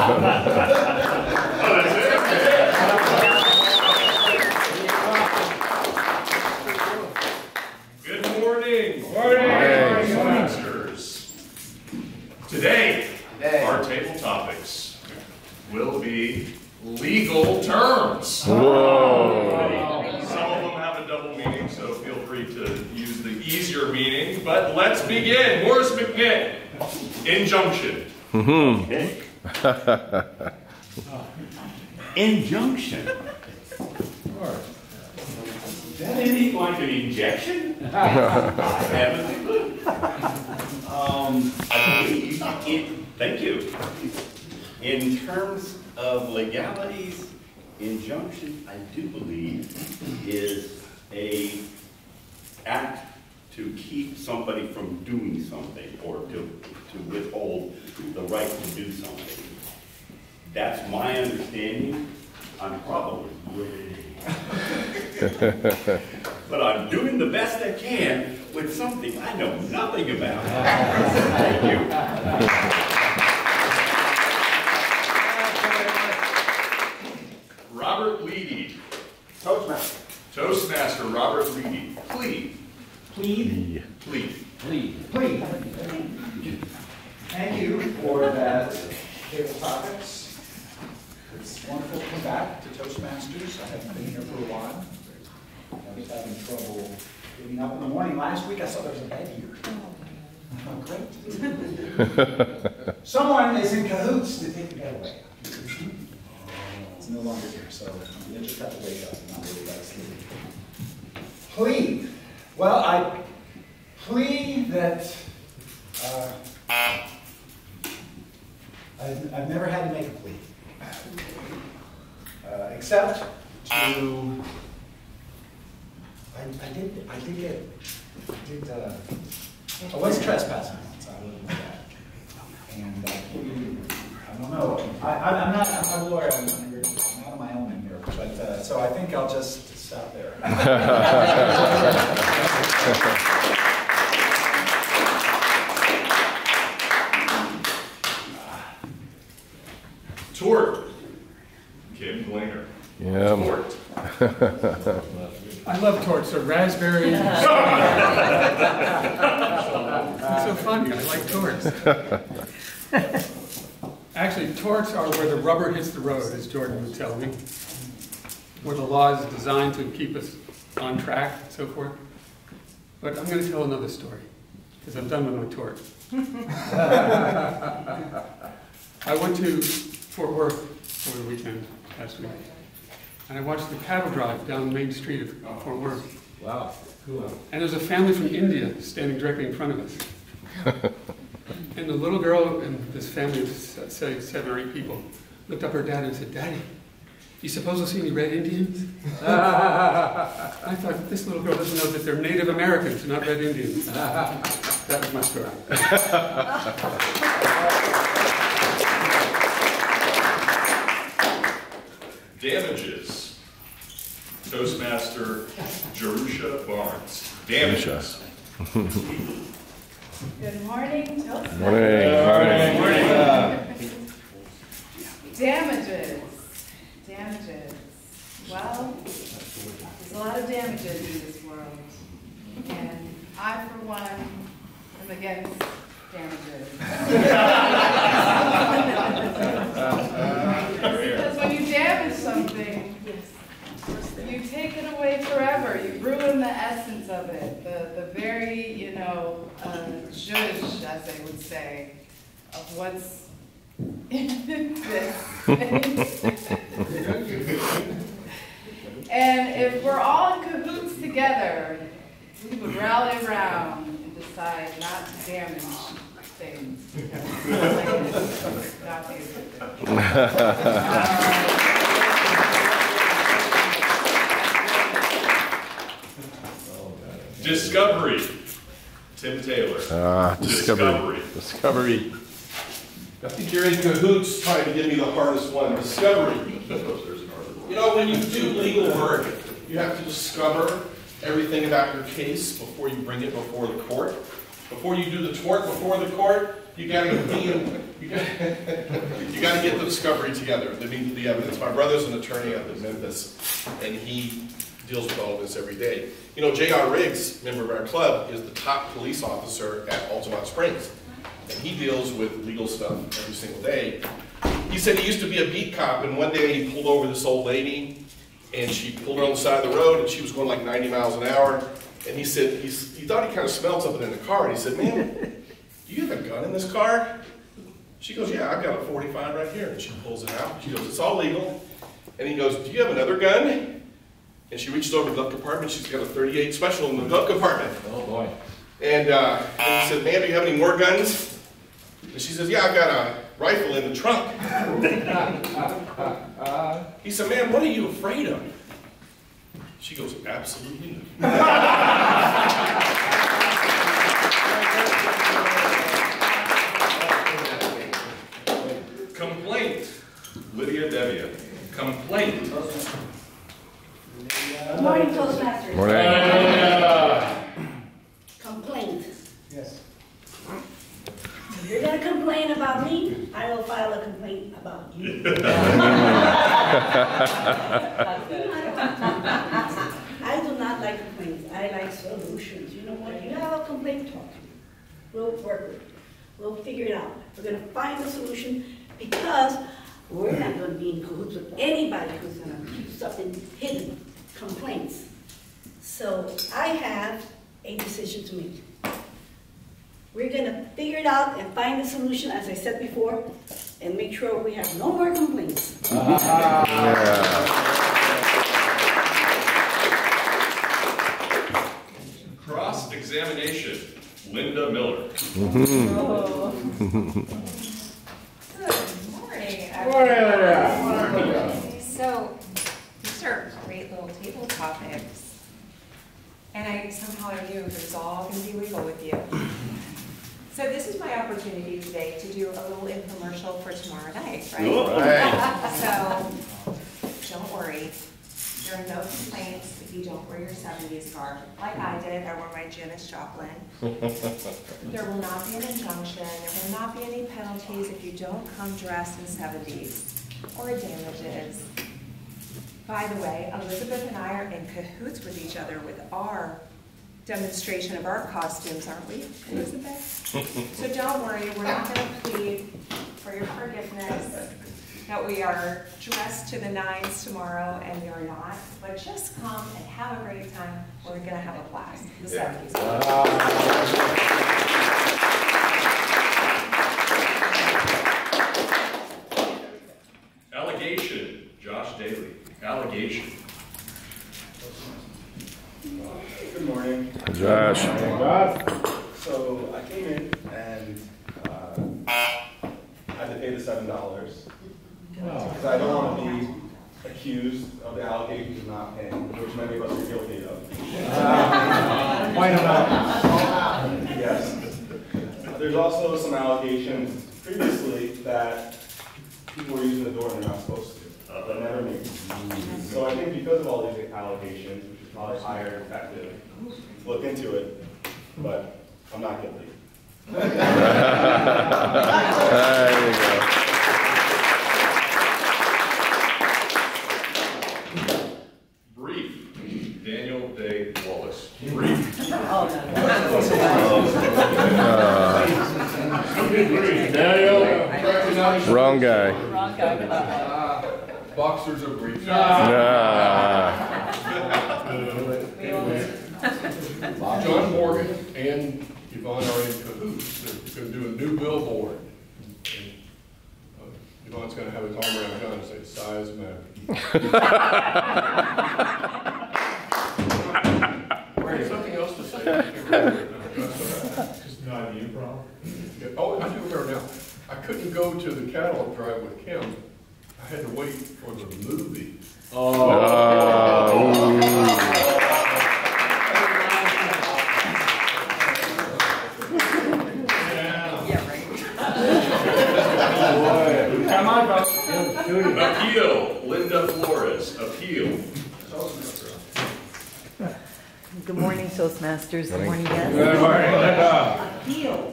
Good morning. Toastmasters. Today, our table topics will be legal terms. Whoa. Some of them have a double meaning, so feel free to use the easier meaning. But let's begin. Morris McNitt. Injunction. Okay. Injunction. Is that anything like an injection? I haven't a clue. I believe thank you. In terms of legalities, injunction, I do believe, is a act to keep somebody from doing something or to withhold the right to do something. That's my understanding. I'm probably way but I'm doing the best I can with something I know nothing about. Thank you. Robert Leedy. Toastmaster. Toastmaster Robert Leedy. Plead. Plead. Plead. Plead. Plead. Thank you for that table topics. It's wonderful to come back to Toastmasters. I haven't been here for a while. I was having trouble getting up in the morning. Last week I saw there was a bed here. Oh, great. Someone is in cahoots to take the bed away. It's no longer here, so you just have to wake up and not worry about sleeping. Plead. Well, I plead that I've never had to make a plea. Except to, I was trespassing once, I will admit that. And I don't know, I'm not a lawyer, I'm not on my own in here, but, so I think I'll just stop there. Tort. Kim Glainer. Yeah. Tort. I love torts. They're raspberries. So funny. I like torts. Actually, torts are where the rubber hits the road, as Jordan would tell me. Where the law is designed to keep us on track and so forth. But I'm going to tell another story, because I'm done with my tort. I went to Fort Worth over the weekend, last week. And I watched the cattle drive down Main Street of Fort Worth. Wow, cool. And there's a family from India standing directly in front of us. And the little girl in this family of, say, 7 or 8 people looked up at her dad and said, "Daddy, do you suppose we'll see any red Indians?" I thought, this little girl doesn't know that they're Native Americans, not red Indians. That was my story. Damages. Toastmaster Jerusha Barnes. Damages. Good morning, Toastmasters. Morning. Morning. Damages. Damages. Well, there's a lot of damages in this world. And I, for one, am against damages. Because when you damage something, you take it away forever. You ruin the essence of it. The very, zhuzh, as they would say, of what's in this. And if we're all in cahoots together, we would rally around and decide not to damage things. Not to Discovery. Tim Taylor. Discovery. I think you're in cahoots trying to give me the hardest one. Discovery. You know, when you do legal work, you have to discover everything about your case before you bring it before the court. Before you do the tort before the court, you You got to get the discovery together, the evidence. My brother's an attorney up in Memphis, and he deals with all of this every day. You know, J.R. Riggs, member of our club, is the top police officer at Altamont Springs, and he deals with legal stuff every single day. He said he used to be a beat cop, and one day he pulled over this old lady, and she pulled her on the side of the road, and she was going like 90 miles an hour, and he said he thought he kind of smelled something in the car, and he said, "Ma'am, do you have a gun in this car?" She goes, "Yeah, I've got a 45 right here." And she pulls it out. She goes, "It's all legal." And he goes, "Do you have another gun?" And she reaches over the glove compartment. She's got a 38 special in the glove compartment. Oh boy. And he said, "Ma'am, do you have any more guns?" And she says, "Yeah, I've got a rifle in the trunk." He said, "Ma'am, what are you afraid of?" She goes, "Absolutely nothing." Complaint. Lydia Devia. Complaint. Good morning, Toastmasters. Morning. Complaint. Yes. If you're going to complain about me, I will file a complaint about you. I do not like complaints. I like solutions. You know what? You have a complaint, talk to me. We'll work with it. We'll figure it out. We're going to find a solution because we're not going to be in cahoots with anybody who's going to keep something hidden. Complaints. So I have a decision to make. We're going to figure it out and find a solution, as I said before, and make sure we have no more complaints. Cross-examination. Linda Miller. Good morning, everyone. So, these are great little table topics, and somehow I knew it was all going to be legal with you. So this is my opportunity today to do a little infomercial for tomorrow night, right? So, don't worry. There are no complaints if you don't wear your 70s garb, like I did. I wore my Janis Joplin. There will not be an injunction. There will not be any penalties if you don't come dressed in 70s or damages. By the way, Elizabeth and I are in cahoots with each other with our demonstration of our costumes, aren't we, Elizabeth? So don't worry, we're not going to plead for your forgiveness that we are dressed to the nines tomorrow, and we are not. But just come and have a great time. We're going to have a blast. The 70s. Allegation. Josh Daly. Allegation. Good morning. Josh. So I came in and I had to pay the $7 because I don't want to be accused of the allegations of not paying, which many of us are guilty of. Why not? Yes. There's also some allegations previously that people were using the door and they're not supposed to, but never me. So I think because of all these allegations, we should probably hire an detective to look into it, but I'm not guilty. There you go. Brief. Daniel Day Wallace. Brief. Wrong guy. Boxers are brief. John Morgan and Yvonne are in cahoots. They're going to do a new billboard. Yvonne's going to have his arm around John and say, "Size matters." Something else to say? Just no idea, problem. Oh, I do remember now. I couldn't go to the catalog drive with Kim. I had to wait for the movie. Come on, folks. Appeal. Linda Flores. Appeal. Good morning, Toastmasters. Good morning, guests. Good morning, Linda. Appeal.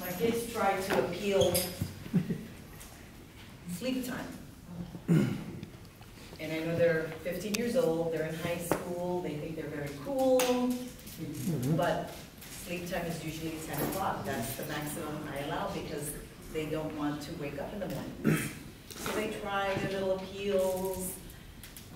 My kids try to appeal sleep time. And I know they're 15 years old, they're in high school, they think they're very cool, but sleep time is usually 10 o'clock. That's the maximum I allow because they don't want to wake up in the morning. So they try their little appeals,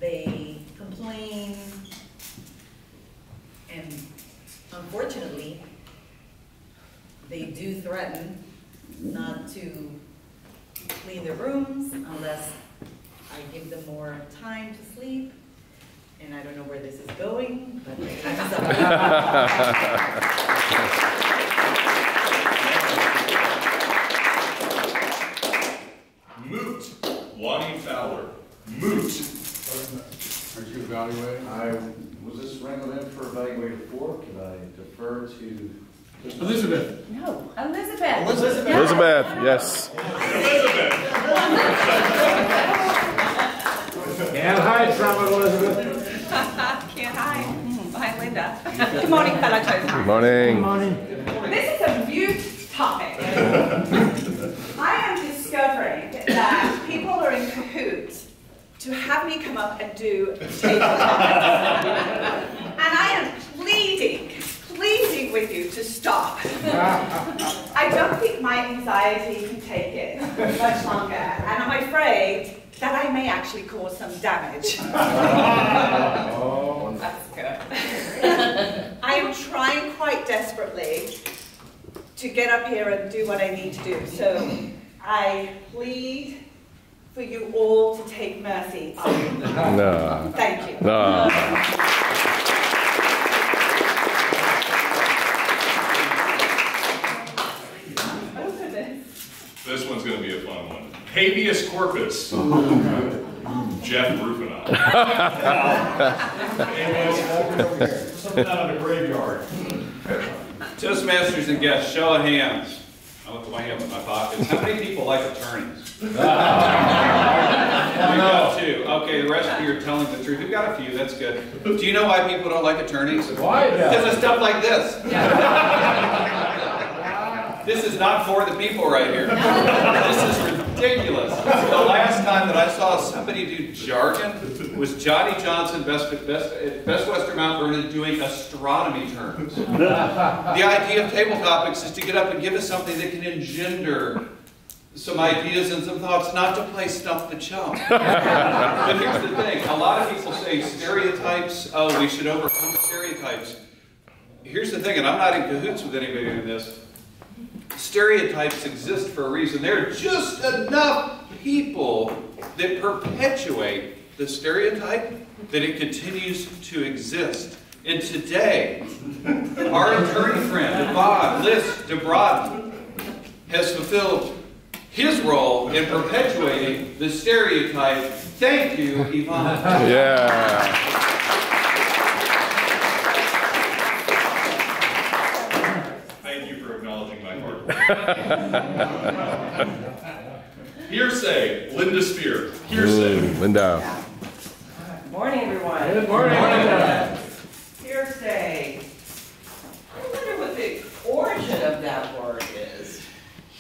they complain, and unfortunately, they do threaten not to clean their rooms unless I give them more time to sleep. And I don't know where this is going, but my time is up. Moot. Lonnie Fowler. Moot. Aren't you evaluating? I was just wrangled in for evaluator 4. Could I defer to Elizabeth. No, Elizabeth. Elizabeth, yes. Can't hide from it, Elizabeth. Can't hide. Hi, Linda. Good morning, fellow Toastmasters. Good morning. This is a beaut topic. I am discovering that people are in cahoots to have me come up and do table topics. And I am pleading with you to stop. I don't think my anxiety can take it much longer, and I'm afraid that I may actually cause some damage. Oh. That's good. I am trying quite desperately to get up here and do what I need to do, so I plead for you all to take mercy on me. No. Thank you. No. This one's going to be a fun one. Habeas corpus. Jeff Rufinoff. Something out of the graveyard. Toastmasters and guests, show of hands. I look at my hand in my pockets. How many people like attorneys? We got 2. Okay, the rest of you are telling the truth. We've got a few, that's good. Do you know why people don't like attorneys? Why? Because of stuff like this. This is not for the people right here. This is ridiculous. The last time that I saw somebody do jargon was Johnny Johnson, Best Western Mount Vernon, doing astronomy terms. The idea of table topics is to get up and give us something that can engender some ideas and some thoughts, not to play Stump the Chump. But here's the thing. A lot of people say stereotypes, oh, we should overcome stereotypes. Here's the thing, and I'm not in cahoots with anybody in this. Stereotypes exist for a reason. There are just enough people that perpetuate the stereotype that it continues to exist. And today, our attorney friend, Yvonne DeBrodden, has fulfilled his role in perpetuating the stereotype. Thank you, Yvonne. Yeah. Hearsay, Linda Spear. Hearsay. Linda. Good morning, everyone. Good morning. Hearsay. I wonder what the origin of that word is.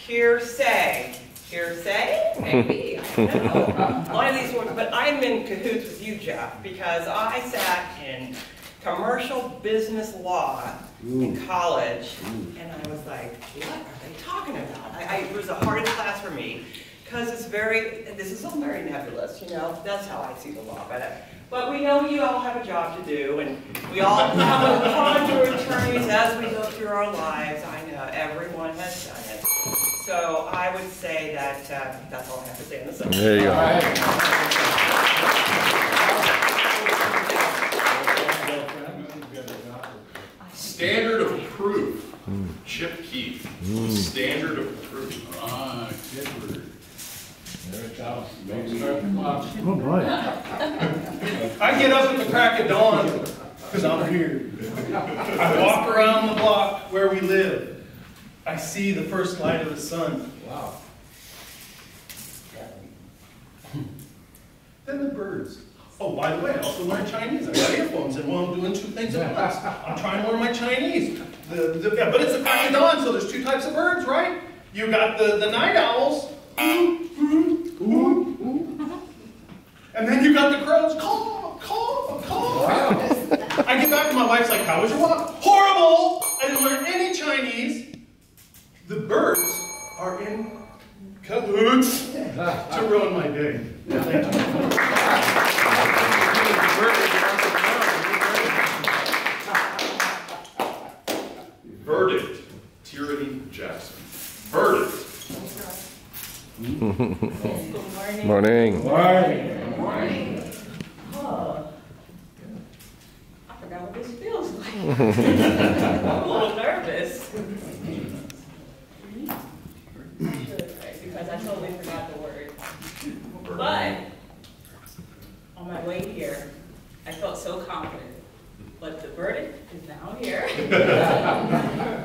Hearsay. Hearsay? Maybe. I don't know. One of these words, but I'm in cahoots with you, Jeff, because I sat in commercial business law in college, and I was like, what are they talking about? It was the hardest class for me, because this is all very nebulous, you know, that's how I see the law. But we know you all have a job to do, and we all have a conjure attorneys as we go through our lives. I know, everyone has done it. So I would say that that's all I have to say on the subject. There you go. Standard of proof. Chip Keith. Standard of proof. Ah, Chipper. Oh boy. I get up at the crack of dawn because I'm here. I walk around the block where we live. I see the first light of the sun. Wow. Then the birds. Oh, by the way, I also learned Chinese. I got earphones, and well, I'm doing 2 things at once. I'm trying to learn my Chinese. But it's the crack of dawn, so there's 2 types of birds, right? You got the night owls. And then you got the crows. Caw, caw, caw. I get back and my wife's like, how was your walk? Horrible! I didn't learn any Chinese. The birds are in cahoots to ruin my day. Verdict. Tyranny Jackson. Verdict. Morning. Morning. Oh, I forgot what this feels like. I'm a little nervous. Because I totally forgot the word. But on my way here, I felt so confident. But the verdict is now here.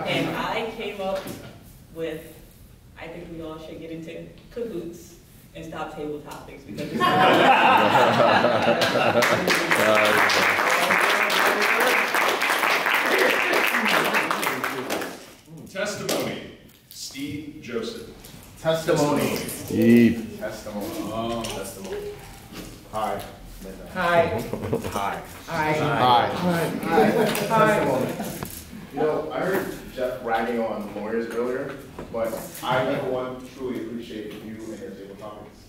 And I came up with, I think we all should get into cahoots and stop table topics because it's Testimony. Steve Joseph. Testimony. Steve. Testimony. Oh. Testimony. Hi. Hi. Hi. Hi. Hi. Testimony. You know, I heard Jeff ragging on lawyers earlier, but I, number one, truly appreciate you and your table topics.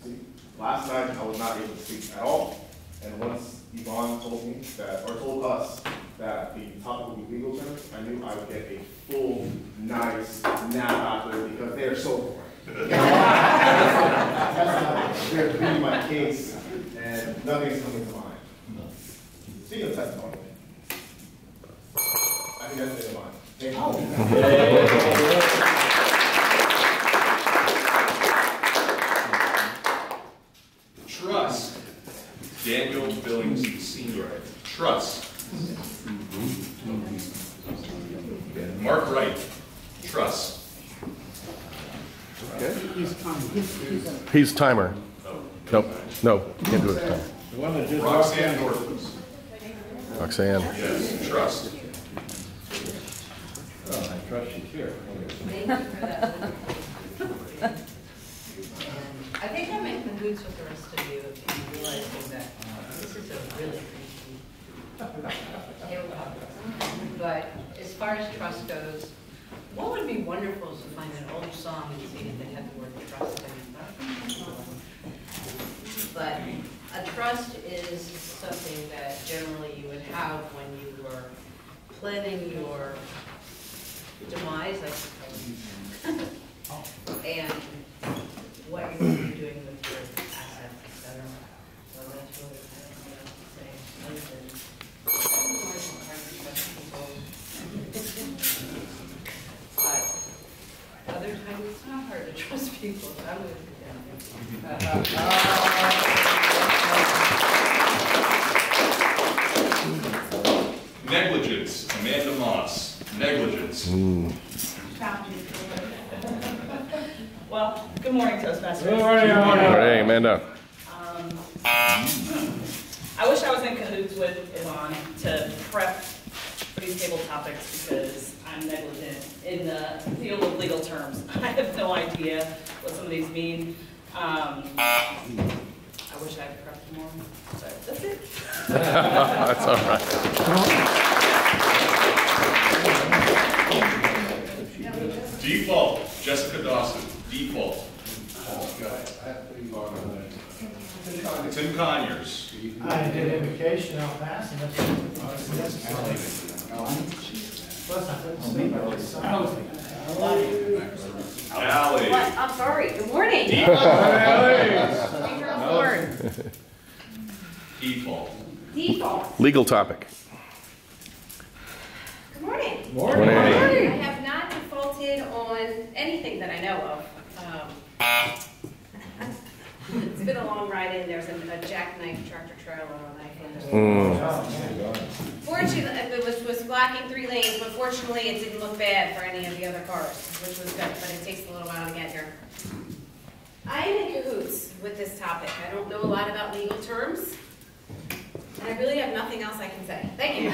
See, last night I was not able to speak at all, and once Yvonne told me that, or told us that the topic would be legal terms, I knew I would get a full, nice nap after because they are so boring. They're beating my case, and nothing's coming to mind. Speaking of testimony, I think that's it in mind. Thank you. Trust. Daniel Billings Sr. Trust. Mark Wright. Trust. He's timer. Nope. No, can't do it. Roxanne Norton. Roxanne. Yes. Trust. I trust you here. Thank you for that. I think I'm in cahoots with the rest of you if you realizing that this is a really crazy But as far as trust goes, what would be wonderful is to find an old song and see if they had the word trust in it. But a trust is something that generally you would have when you were planning your demise, I suppose, and what you're going to be doing with your assets, etc. So that's really kind of what I have to say. Other than it's hard to trust people. But other times it's not hard to trust people. So I'm going to put down Negligence. Amanda Moss. Negligence. Well, good morning, Toastmasters. Good morning, Amanda. I wish I was in cahoots with Yvonne to prep for these table topics because I'm negligent in the field of legal terms. I have no idea what some of these mean. I wish I had prepped more. So that's it. That's all right. Default. Jessica Dawson. Default. Tim Conyers. I did indication on passing. Plus, I couldn't sleep. Allie. What? I'm sorry. Good morning. Default. Default. Legal topic. Good morning. Morning. I have not defaulted on anything that I know of. It's been a long ride in. There's a jackknife tractor trailer on I. Fortunately, it was blocking 3 lanes, but fortunately it didn't look bad for any of the other cars, which was good, but it takes a little while to get here. I am in cahoots with this topic. I don't know a lot about legal terms, and I really have nothing else I can say. Thank you.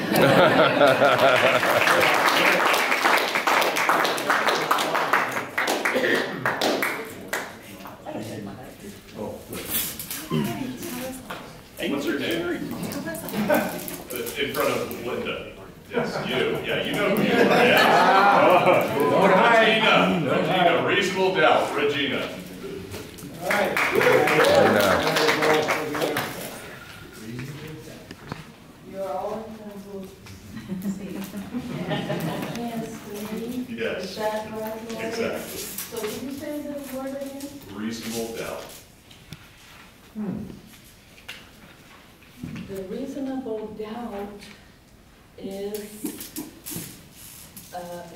in front of Linda. Yes, you. Yeah, you know who you are. Yeah. Regina, reasonable doubt, Regina. All right. You're all Yes. Is that right, Lord? Exactly. So did you say the word again? Reasonable doubt. The reasonable doubt is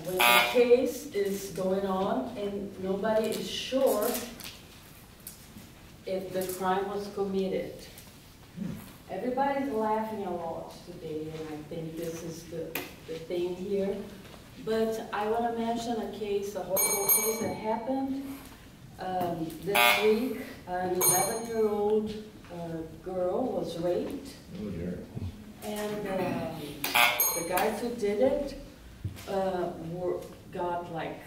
when the case is going on and nobody is sure if the crime was committed. Everybody's laughing a lot today, and I think this is the thing here. But I want to mention a case, a horrible case that happened this week. An 11-year-old girl was raped. And the guys who did it got like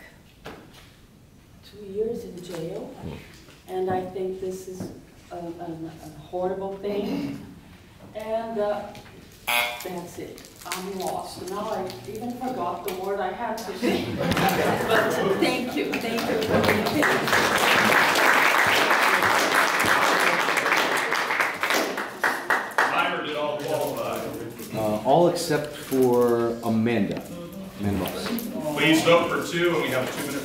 2 years in jail. And I think this is a horrible thing. And that's it. I'm lost. Now I even forgot the word I had to say. But thank you. Thank you for the Timer did all qualify. All except for Amanda. Amanda. Please vote for 2, and we have a 2-minute